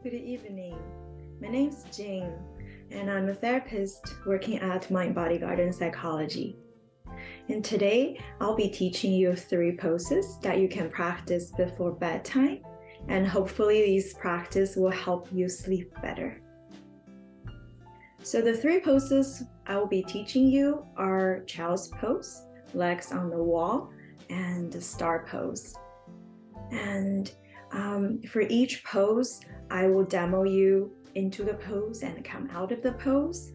Good evening. My name's Jing, and I'm a therapist working at Mind Body Garden Psychology. And today, I'll be teaching you 3 poses that you can practice before bedtime, and hopefully these practice will help you sleep better. So the 3 poses I will be teaching you are child's pose, legs on the wall, and the star pose. And for each pose, I will demo you into the pose and come out of the pose.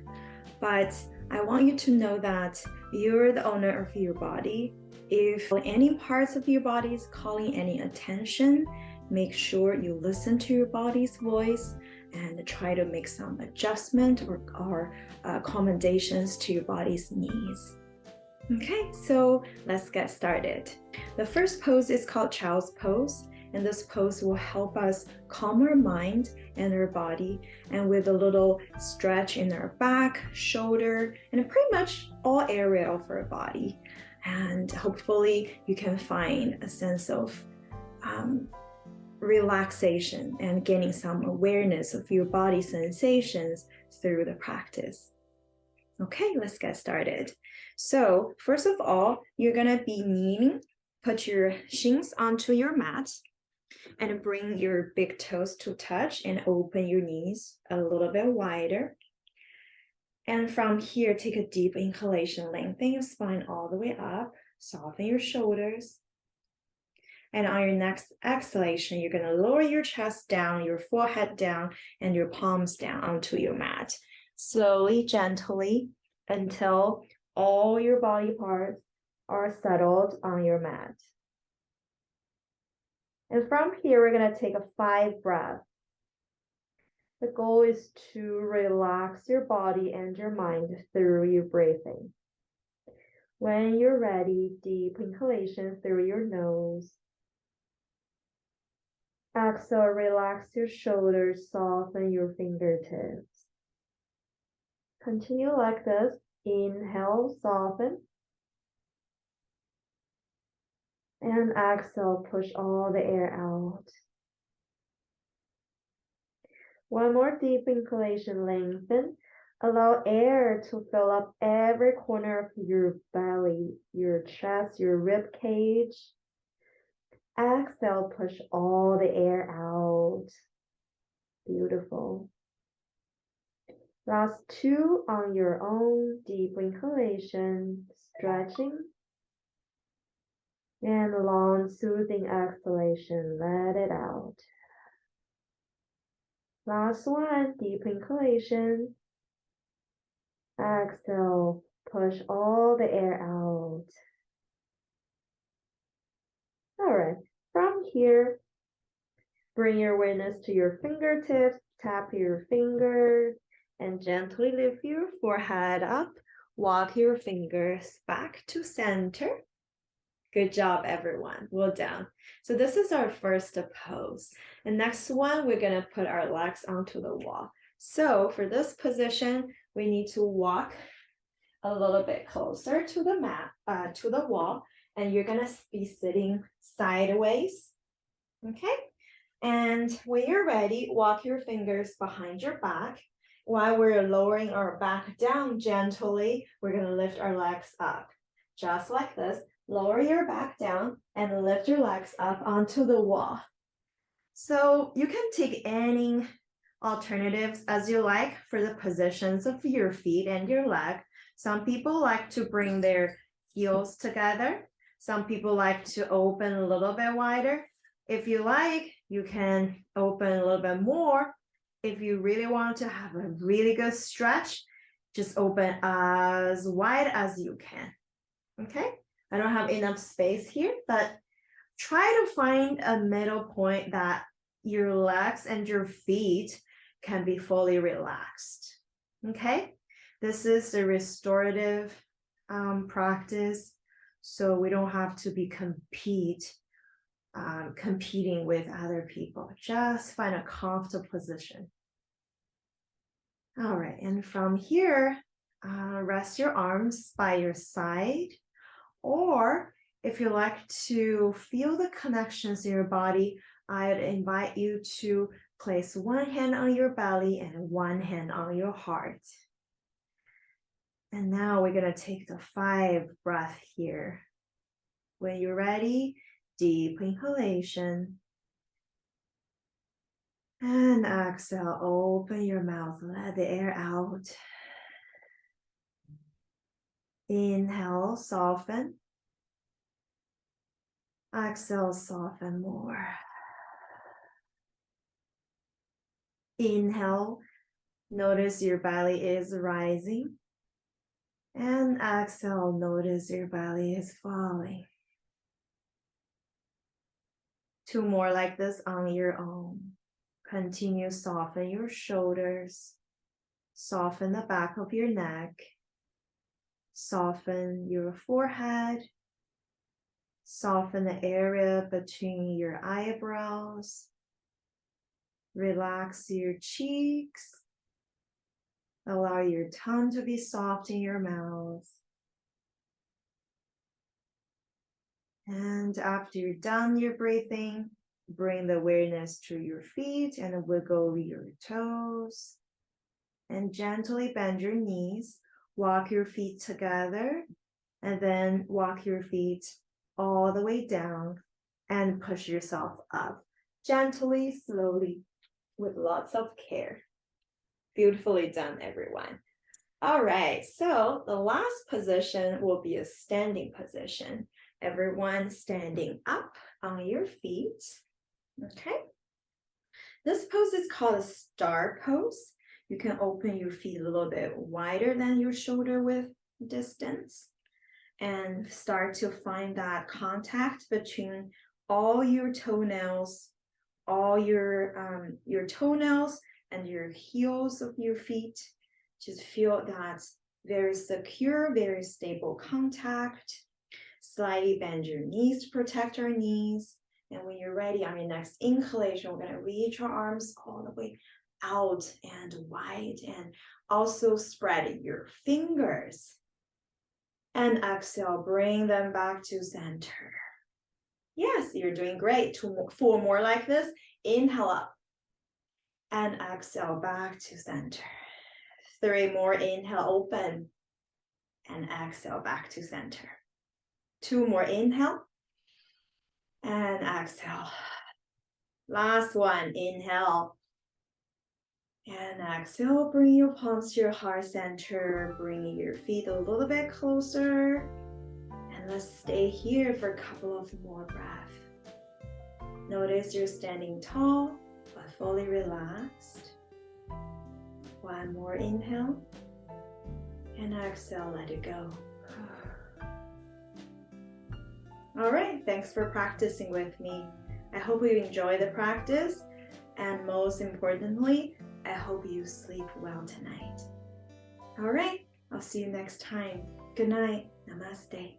But I want you to know that you're the owner of your body. If any parts of your body is calling any attention, make sure you listen to your body's voice and try to make some adjustment or accommodations to your body's needs. Okay, so let's get started. The first pose is called child's pose, and this pose will help us calm our mind and our body, and with a little stretch in our back, shoulder, and pretty much all area of our body. And hopefully you can find a sense of relaxation and gaining some awareness of your body sensations through the practice. Okay, let's get started. So first of all, you're gonna be kneeling. Put your shins onto your mat and bring your big toes to touch and open your knees a little bit wider. And from here, take a deep inhalation, lengthen your spine all the way up, soften your shoulders. And on your next exhalation, you're gonna lower your chest down, your forehead down, and your palms down onto your mat. Slowly, gently, until all your body parts are settled on your mat. And from here, we're going to take a 5 breaths. The goal is to relax your body and your mind through your breathing. When you're ready, deep inhalation through your nose. Exhale, relax your shoulders, soften your fingertips. Continue like this. Inhale, soften. And exhale, push all the air out. One more deep inhalation, lengthen. Allow air to fill up every corner of your belly, your chest, your rib cage. Exhale, push all the air out. Beautiful. Last 2 on your own. Deep inhalation, stretching. And long, soothing exhalation, let it out. Last one, deep inhalation. Exhale, push all the air out. All right, from here, bring your awareness to your fingertips, tap your fingers, and gently lift your forehead up. Walk your fingers back to center. Good job, everyone. Well done. So this is our first pose. The next one, we're gonna put our legs onto the wall. So for this position, we need to walk a little bit closer to the mat, to the wall, and you're gonna be sitting sideways, okay? And when you're ready, walk your fingers behind your back. While we're lowering our back down gently, we're gonna lift our legs up, just like this. Lower your back down and lift your legs up onto the wall. So you can take any alternatives as you like for the positions of your feet and your leg. Some people like to bring their heels together. Some people like to open a little bit wider. If you like, you can open a little bit more. If you really want to have a really good stretch, just open as wide as you can, okay? I don't have enough space here, but try to find a middle point that your legs and your feet can be fully relaxed, okay? This is a restorative practice, so we don't have to be competing with other people. Just find a comfortable position. All right, and from here, rest your arms by your side. Or if you like to feel the connections in your body, I'd invite you to Place one hand on your belly and one hand on your heart. And now we're going to take the 5 breath here. When you're ready, deep inhalation. And exhale, open your mouth, let the air out. Inhale, soften. Exhale, soften more. Inhale, notice your belly is rising. And exhale, notice your belly is falling. 2 more like this on your own. Continue, soften your shoulders. Soften the back of your neck. Soften your forehead. Soften the area between your eyebrows. Relax your cheeks. Allow your tongue to be soft in your mouth. And after you're done your breathing, bring the awareness to your feet and wiggle your toes. And gently bend your knees. Walk your feet together. And then walk your feet all the way down and push yourself up. Gently, slowly, with lots of care. Beautifully done, everyone. All right, so the last position will be a standing position. Everyone standing up on your feet. Okay. This pose is called a star pose. You can open your feet a little bit wider than your shoulder width distance and start to find that contact between all your toenails, your toenails and your heels of your feet. Just feel that very secure, very stable contact. Slightly bend your knees to protect our knees. And when you're ready, on your next inhalation, we're going to reach our arms all the way out and wide, and also spread your fingers. And exhale, bring them back to center. Yes, you're doing great. 4 more like this. Inhale up. And exhale back to center. 3 more. Inhale, open. And exhale back to center. 2 more. Inhale. And exhale. Last one. Inhale. And exhale. Bring your palms to your heart center. Bring your feet a little bit closer. And let's stay here for a couple of more breaths. Notice you're standing tall, but fully relaxed. 1 more inhale. And exhale, let it go. All right, thanks for practicing with me. I hope you enjoy the practice. And most importantly, I hope you sleep well tonight. All right, I'll see you next time. Good night. Namaste.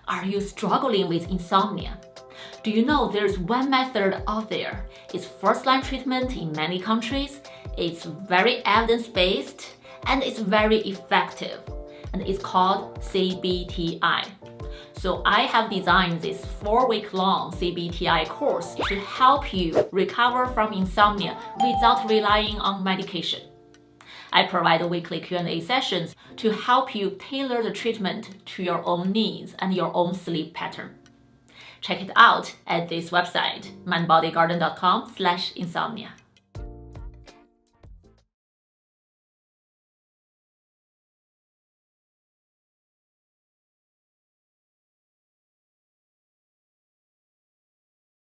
Are you struggling with insomnia? Do you know there's one method out there? It's first-line treatment in many countries. It's very evidence-based and it's very effective. And it's called CBTI. So I have designed this 4-week-long CBTI course to help you recover from insomnia without relying on medication. I provide weekly Q&A sessions to help you tailor the treatment to your own needs and your own sleep pattern. Check it out at this website, mindbodygarden.com/insomnia.